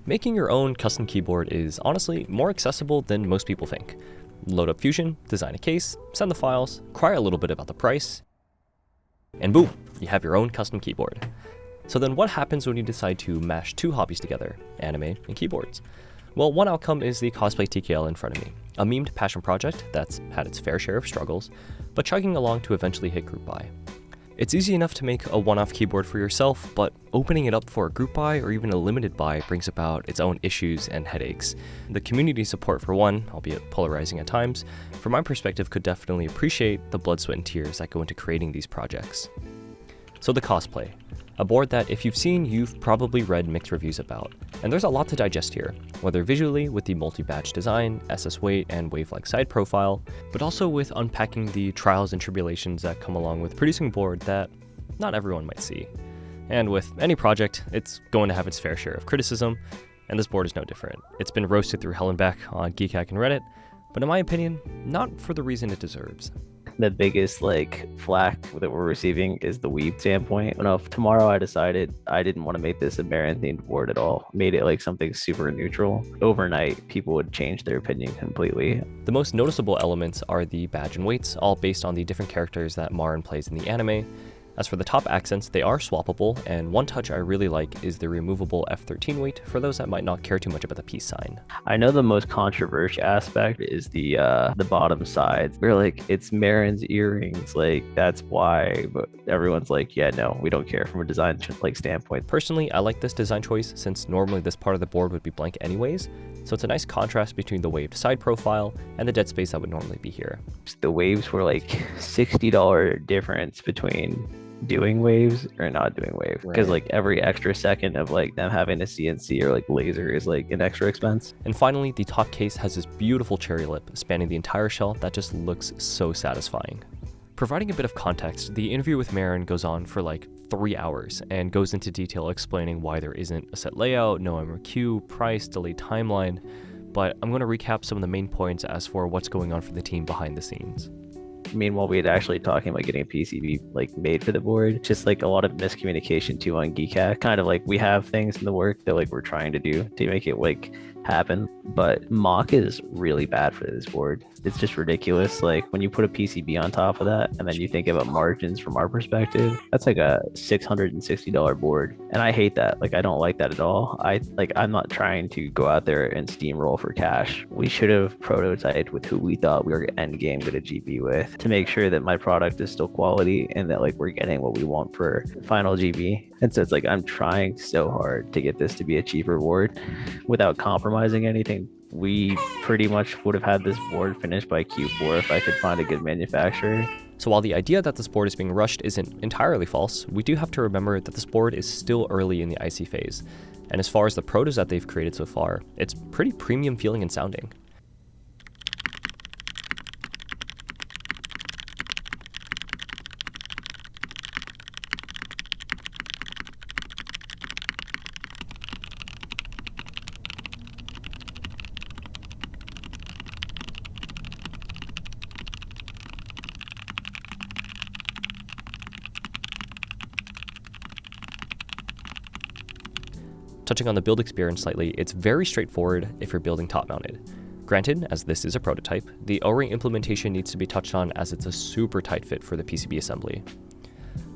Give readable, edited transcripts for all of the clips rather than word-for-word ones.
Making your own custom keyboard is honestly more accessible than most people think. Load up Fusion, design a case, send the files, cry a little bit about the price, and boom, you have your own custom keyboard. So then what happens when you decide to mash two hobbies together, anime and keyboards? Well, one outcome is the Cosplay TKL in front of me, a memed passion project that's had its fair share of struggles, but chugging along to eventually hit group buy. It's easy enough to make a one-off keyboard for yourself, but opening it up for a group buy or even a limited buy brings about its own issues and headaches. The community support for one, albeit polarizing at times, from my perspective could definitely appreciate the blood, sweat, and tears that go into creating these projects. So the Cosplay, a board that if you've seen, you've probably read mixed reviews about. And there's a lot to digest here, whether visually with the multi-badge design, SS weight, and wave-like side profile, but also with unpacking the trials and tribulations that come along with producing a board that not everyone might see. And with any project, it's going to have its fair share of criticism, and this board is no different. It's been roasted through hell and back on Geekhack and Reddit, but in my opinion, not for the reason it deserves. The biggest flack that we're receiving is the WEEB standpoint. If tomorrow I decided I didn't want to make this a Baron themed board at all, made it something super neutral, overnight people would change their opinion completely. The most noticeable elements are the badge and weights, all based on the different characters that Marin plays in the anime. As for the top accents, they are swappable, and one touch I really like is the removable F13 weight for those that might not care too much about the peace sign. I know the most controversial aspect is the bottom side, where it's Marin's earrings, that's why, but everyone's yeah, no, we don't care from a design standpoint. Personally, I like this design choice since normally this part of the board would be blank anyways, so it's a nice contrast between the waved side profile and the dead space that would normally be here. The waves were $60 difference between doing waves or not doing waves, because every extra second of them having a CNC or laser is an extra expense. And finally, the top case has this beautiful cherry lip spanning the entire shell that just looks so satisfying. Providing a bit of context, the interview with Marin goes on for 3 hours and goes into detail explaining why there isn't a set layout, no MRQ, price, delayed timeline, but I'm going to recap some of the main points as for what's going on for the team behind the scenes. Meanwhile, we had actually talking about getting a PCB made for the board. Just a lot of miscommunication too on Geekhack. Kind of we have things in the work that we're trying to do to make it happen, but mock is really bad for this board. It's just ridiculous. When you put a PCB on top of that and then you think about margins from our perspective, that's a $660 board, and I hate that. I don't like that at all. I'm not trying to go out there and steamroll for cash. We should have prototyped with who we thought we were end game good at GB with to make sure that my product is still quality and that we're getting what we want for final GB. And so it's I'm trying so hard to get this to be a cheaper board without compromising anything. We pretty much would have had this board finished by Q4 if I could find a good manufacturer. So while the idea that this board is being rushed isn't entirely false, we do have to remember that this board is still early in the IC phase. And as far as the protos that they've created so far, it's pretty premium feeling and sounding. Touching on the build experience slightly, it's very straightforward if you're building top-mounted. Granted, as this is a prototype, the O-ring implementation needs to be touched on as it's a super tight fit for the PCB assembly.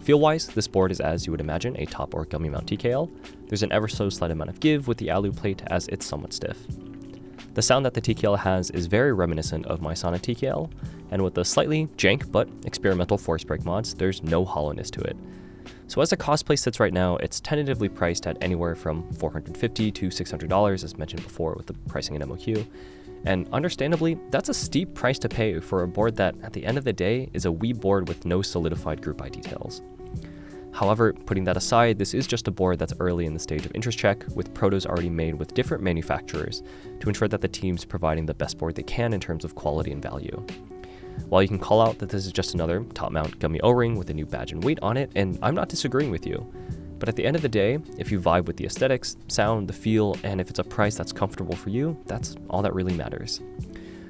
Feel-wise, this board is as you would imagine a top or gummy mount TKL. There's an ever so slight amount of give with the alu plate as it's somewhat stiff. The sound that the TKL has is very reminiscent of my Sonic TKL, and with the slightly jank but experimental force break mods, there's no hollowness to it. So as the Cosplay sits right now, it's tentatively priced at anywhere from $450 to $600 as mentioned before with the pricing in MOQ. And understandably, that's a steep price to pay for a board that at the end of the day is a WEEB board with no solidified group buy details. However, putting that aside, this is just a board that's early in the stage of interest check with protos already made with different manufacturers to ensure that the team's providing the best board they can in terms of quality and value. While you can call out that this is just another top-mount gummy O-ring with a new badge and weight on it, and I'm not disagreeing with you, but at the end of the day, if you vibe with the aesthetics, sound, the feel, and if it's a price that's comfortable for you, that's all that really matters.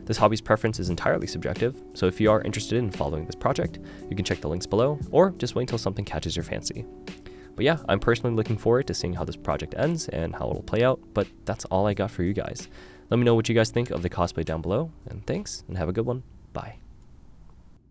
This hobby's preference is entirely subjective, so if you are interested in following this project, you can check the links below, or just wait until something catches your fancy. But But yeah, I'm personally looking forward to seeing how this project ends and how it'll play out, but that's all I got for you guys. Let me know what you guys think of the cosplay down below, and thanks, and have a good one. Bye.